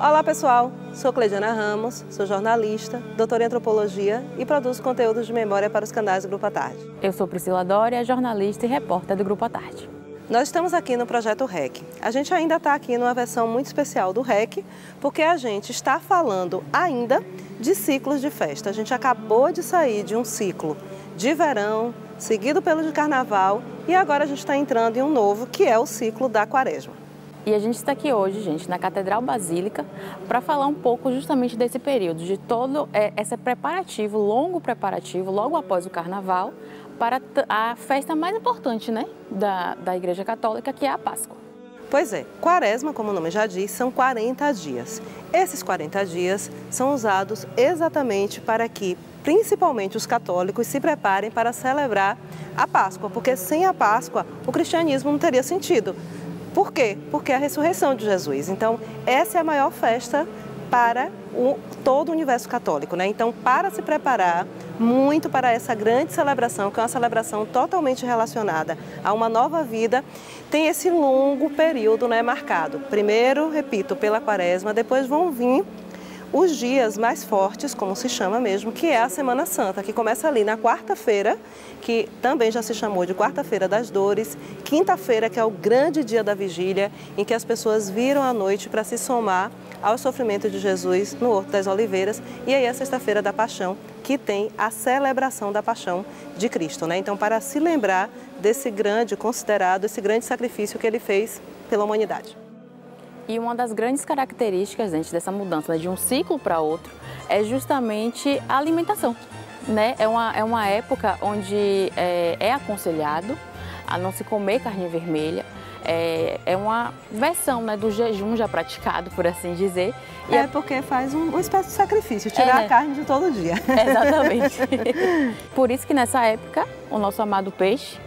Olá pessoal, sou Cleidiana Ramos, sou jornalista, doutora em antropologia e produzo conteúdos de memória para os canais do Grupo à Tarde. Eu sou Priscila Doria, jornalista e repórter do Grupo à Tarde. Nós estamos aqui no Projeto REC. A gente ainda está aqui numa versão muito especial do REC, porque a gente está falando ainda de ciclos de festa. A gente acabou de sair de um ciclo de verão, seguido pelo de carnaval, e agora a gente está entrando em um novo, que é o ciclo da quaresma. E a gente está aqui hoje, gente, na Catedral Basílica, para falar um pouco justamente desse período, de todo esse preparativo, longo preparativo, logo após o Carnaval, para a festa mais importante, né, da Igreja Católica, que é a Páscoa. Pois é, quaresma, como o nome já diz, são 40 dias. Esses 40 dias são usados exatamente para que, principalmente os católicos, se preparem para celebrar a Páscoa, porque sem a Páscoa o cristianismo não teria sentido. Por quê? Porque é a ressurreição de Jesus. Então, essa é a maior festa para todo o universo católico, né? Então, para se preparar muito para essa grande celebração, que é uma celebração totalmente relacionada a uma nova vida, tem esse longo período, né, marcado. Primeiro, repito, pela quaresma, depois vão vir os dias mais fortes, como se chama mesmo, que é a Semana Santa, que começa ali na quarta-feira, que também já se chamou de Quarta-feira das Dores, quinta-feira, que é o grande dia da vigília, em que as pessoas viram à noite para se somar ao sofrimento de Jesus no Horto das Oliveiras, e aí a Sexta-feira da Paixão, que tem a celebração da Paixão de Cristo, né? Então, para se lembrar desse grande, considerado, esse grande sacrifício que ele fez pela humanidade. E uma das grandes características, gente, dessa mudança, né, de um ciclo para outro é justamente a alimentação, né? É uma época onde é aconselhado a não se comer carne vermelha. É uma versão, né, do jejum já praticado, por assim dizer. E porque faz uma espécie de sacrifício, tirar a carne de todo dia. Exatamente. Por isso que nessa época o nosso amado peixe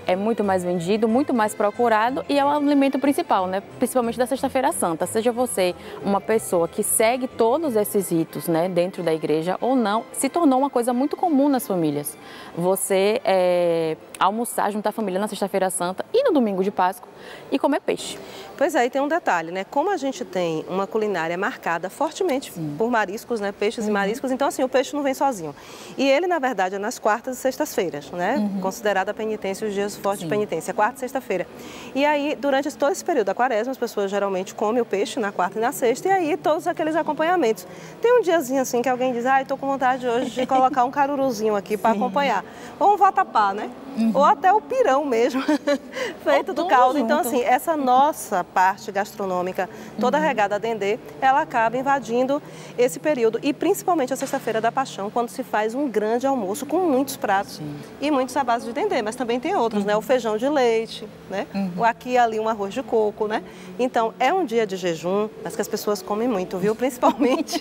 é muito mais vendido, muito mais procurado e é o alimento principal, né? Principalmente da Sexta-feira Santa. Seja você uma pessoa que segue todos esses ritos, né, dentro da igreja ou não, se tornou uma coisa muito comum nas famílias. Você almoçar junto à família na Sexta-feira Santa e no domingo de Páscoa e comer peixe. Pois é, e tem um detalhe, né? Como a gente tem uma culinária marcada fortemente por mariscos, né? Peixes e mariscos, então assim, o peixe não vem sozinho. E ele, na verdade, é nas quartas e sextas-feiras, né? Considerada a penitência, os dias fortes de penitência, quarta e sexta-feira. E aí, durante todo esse período da quaresma, as pessoas geralmente comem o peixe na quarta e na sexta, e aí todos aqueles acompanhamentos. Tem um diazinho assim que alguém diz, estou com vontade hoje de colocar um caruruzinho aqui para acompanhar. Ou um vatapá, né? Ou até o pirão mesmo, feito do caldo. Então, assim, essa nossa parte gastronômica, toda regada a dendê, ela acaba invadindo esse período. E principalmente a Sexta-feira da Paixão, quando se faz um grande almoço com muitos pratos e muitos à base de dendê. Mas também tem outros, né? O feijão de leite, né? Aqui e ali um arroz de coco, né? Então, é um dia de jejum, mas que as pessoas comem muito, viu? Principalmente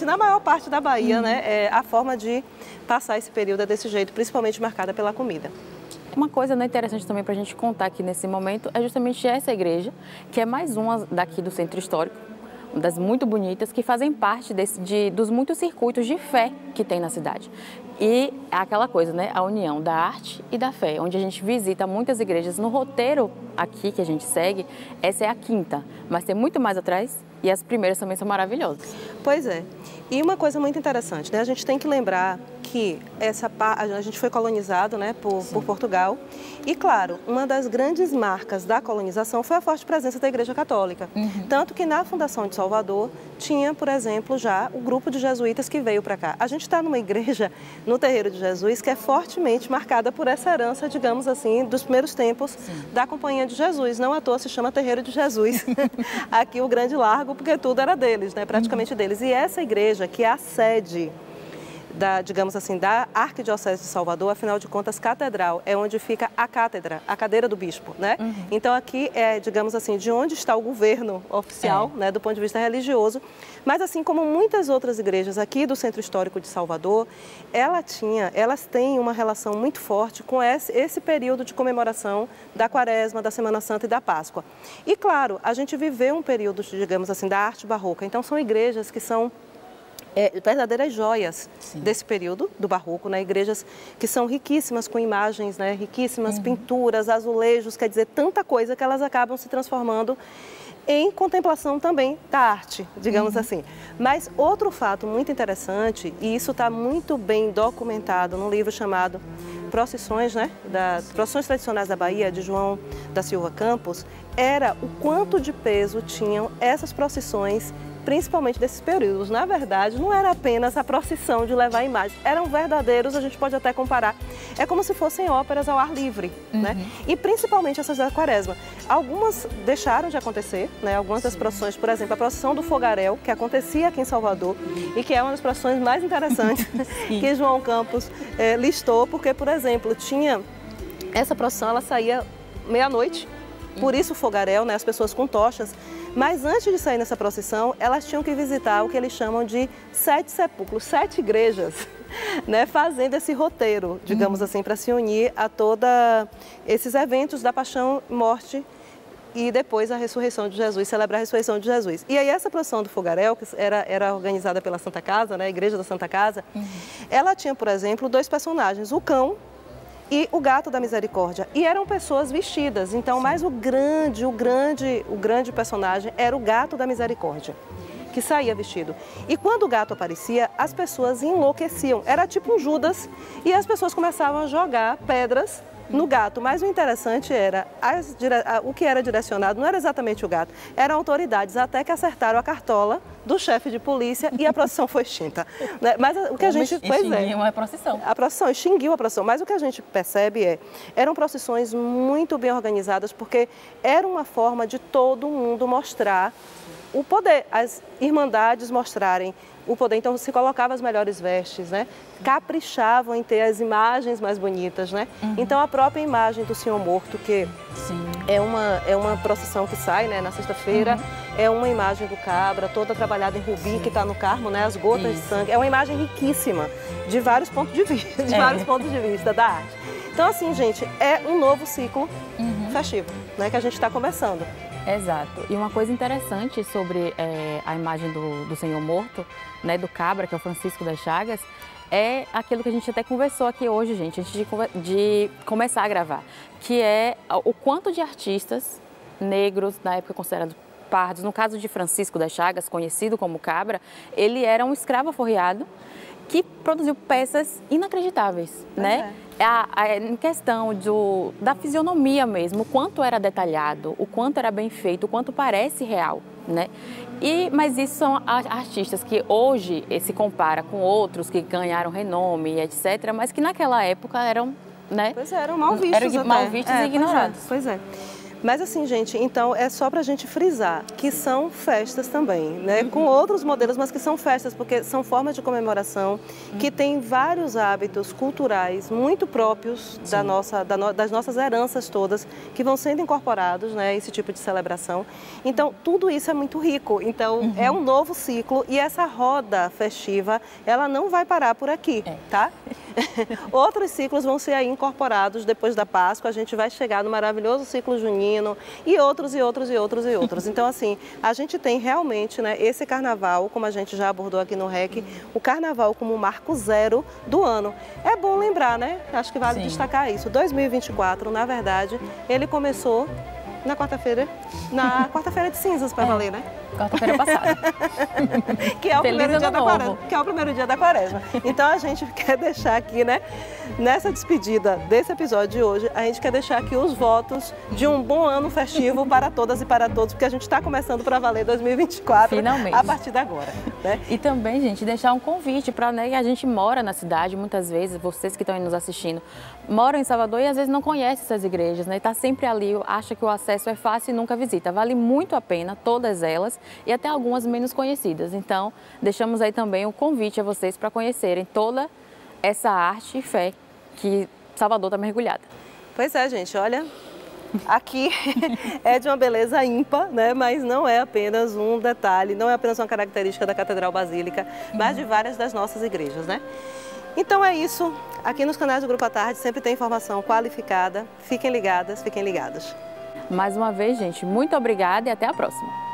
na maior parte da Bahia, né? A forma de passar esse período é desse jeito, principalmente marcada pela comida. Uma coisa, né, interessante também para a gente contar aqui nesse momento é justamente essa igreja, que é mais uma daqui do Centro Histórico, uma das muito bonitas, que fazem parte dos muitos circuitos de fé que tem na cidade. E é aquela coisa, né, a união da arte e da fé, onde a gente visita muitas igrejas. No roteiro aqui que a gente segue, essa é a quinta, mas tem muito mais atrás e as primeiras também são maravilhosas. Pois é. E uma coisa muito interessante, né, a gente tem que lembrar que a gente foi colonizado, né, por Portugal e, claro, uma das grandes marcas da colonização foi a forte presença da Igreja Católica. Tanto que na fundação de Salvador tinha, por exemplo, já o grupo de jesuítas que veio para cá. A gente está numa igreja, no Terreiro de Jesus, que é fortemente marcada por essa herança, digamos assim, dos primeiros tempos da Companhia de Jesus. Não à toa se chama Terreiro de Jesus. Aqui o Grande Largo, porque tudo era deles, né, praticamente deles. E essa igreja, que é a sede digamos assim, da Arquidiocese de Salvador, afinal de contas, catedral é onde fica a cátedra, a cadeira do bispo, né? Então aqui é, digamos assim, de onde está o governo oficial, né, do ponto de vista religioso. Mas assim como muitas outras igrejas aqui do Centro Histórico de Salvador, elas têm uma relação muito forte com esse período de comemoração da Quaresma, da Semana Santa e da Páscoa. E claro, a gente viveu um período, digamos assim, da arte barroca. Então são igrejas que são verdadeiras joias desse período do barroco, né? Igrejas que são riquíssimas com imagens, né? Riquíssimas pinturas, azulejos, quer dizer, tanta coisa que elas acabam se transformando em contemplação também da arte, digamos assim. Mas outro fato muito interessante, e isso está muito bem documentado num livro chamado Procissões, né, Procissões Tradicionais da Bahia, de João da Silva Campos, era o quanto de peso tinham essas procissões, principalmente desses períodos. Na verdade, não era apenas a procissão de levar imagens, eram verdadeiros, a gente pode até comparar, é como se fossem óperas ao ar livre, né? E principalmente essas da Quaresma. Algumas deixaram de acontecer, né? Algumas das procissões, por exemplo, a procissão do Fogaréu, que acontecia aqui em Salvador e que é uma das procissões mais interessantes que João Campos listou, porque, por exemplo, tinha essa procissão, ela saía meia-noite, por isso o Fogaréu, né? As pessoas com tochas. Mas antes de sair nessa procissão, elas tinham que visitar o que eles chamam de 7 sepulcros, 7 igrejas, né, fazendo esse roteiro, digamos assim, para se unir a todos esses eventos da paixão, morte e depois a ressurreição de Jesus, celebrar a ressurreição de Jesus. E aí essa procissão do Fogaréu, que era organizada pela Santa Casa, né, a Igreja da Santa Casa, ela tinha, por exemplo, 2 personagens, o cão e o gato da misericórdia. E eram pessoas vestidas, então, mas o grande personagem era o gato da misericórdia, que saía vestido. E quando o gato aparecia, as pessoas enlouqueciam. Era tipo um Judas e as pessoas começavam a jogar pedras no gato. Mas o interessante era, o que era direcionado não era exatamente o gato, eram autoridades, até que acertaram a cartola do chefe de polícia e a procissão foi extinta. Mas o que a gente... Extinguiu a procissão. A procissão, extinguiu a procissão. Mas o que a gente percebe eram procissões muito bem organizadas, porque era uma forma de todo mundo mostrar o poder, as irmandades mostrarem o poder. Então se colocava as melhores vestes, né? Caprichavam em ter as imagens mais bonitas, né? Então a própria imagem do Senhor Morto, que é uma procissão que sai, né, na sexta-feira, é uma imagem do cabra, toda trabalhada em rubi, que está no Carmo, né, as gotas de sangue. É uma imagem riquíssima, de vários pontos de vista, da arte. Então assim, gente, é um novo ciclo festivo, né, que a gente está começando. Exato. E uma coisa interessante sobre a imagem do Senhor Morto, né, do cabra, que é o Francisco das Chagas, é aquilo que a gente até conversou aqui hoje, gente, antes de começar a gravar, que é o quanto de artistas negros, na época considerados pardos, no caso de Francisco das Chagas, conhecido como Cabra, ele era um escravo aforreado que produziu peças inacreditáveis, né? Em questão da fisionomia mesmo, o quanto era detalhado, o quanto era bem feito, o quanto parece real, né? Mas isso são artistas que hoje se compara com outros que ganharam renome e etc., mas que naquela época eram, né? Pois é, eram mal vistos. Eram mal vistos e ignorados. Pois é. Mas assim, gente, então é só para a gente frisar que são festas também, né? Com outros modelos, mas que são festas, porque são formas de comemoração que têm vários hábitos culturais muito próprios das nossas heranças todas, que vão sendo incorporados, né? Esse tipo de celebração. Então, tudo isso é muito rico. Então, é um novo ciclo e essa roda festiva, ela não vai parar por aqui, tá? Outros ciclos vão ser aí incorporados depois da Páscoa, a gente vai chegar no maravilhoso ciclo junino e outros. Então, assim, a gente tem realmente, né, esse carnaval, como a gente já abordou aqui no REC, o carnaval como o marco zero do ano. É bom lembrar, né? Acho que vale destacar isso. 2024, na verdade, ele começou na quarta-feira de cinzas, para valer, né? Quarta-feira passada. que é o primeiro dia da quaresma. Então a gente quer deixar aqui, né, nessa despedida desse episódio de hoje, a gente quer deixar aqui os votos de um bom ano festivo para todas e para todos, porque a gente está começando para valer 2024. Finalmente. A partir de agora, né? E também, gente, deixar um convite para, né, a gente mora na cidade, muitas vezes, vocês que estão aí nos assistindo, moram em Salvador e às vezes não conhecem essas igrejas, né? Está sempre ali, acha que o acesso é fácil e nunca visita. Vale muito a pena, todas elas, e até algumas menos conhecidas. Então, deixamos aí também um convite a vocês para conhecerem toda essa arte e fé que Salvador está mergulhada. Pois é, gente, olha, aqui é de uma beleza ímpar, né? Mas não é apenas um detalhe, não é apenas uma característica da Catedral Basílica, mas de várias das nossas igrejas, né? Então é isso, aqui nos canais do Grupo à Tarde sempre tem informação qualificada, fiquem ligadas, fiquem ligados. Mais uma vez, gente, muito obrigada e até a próxima.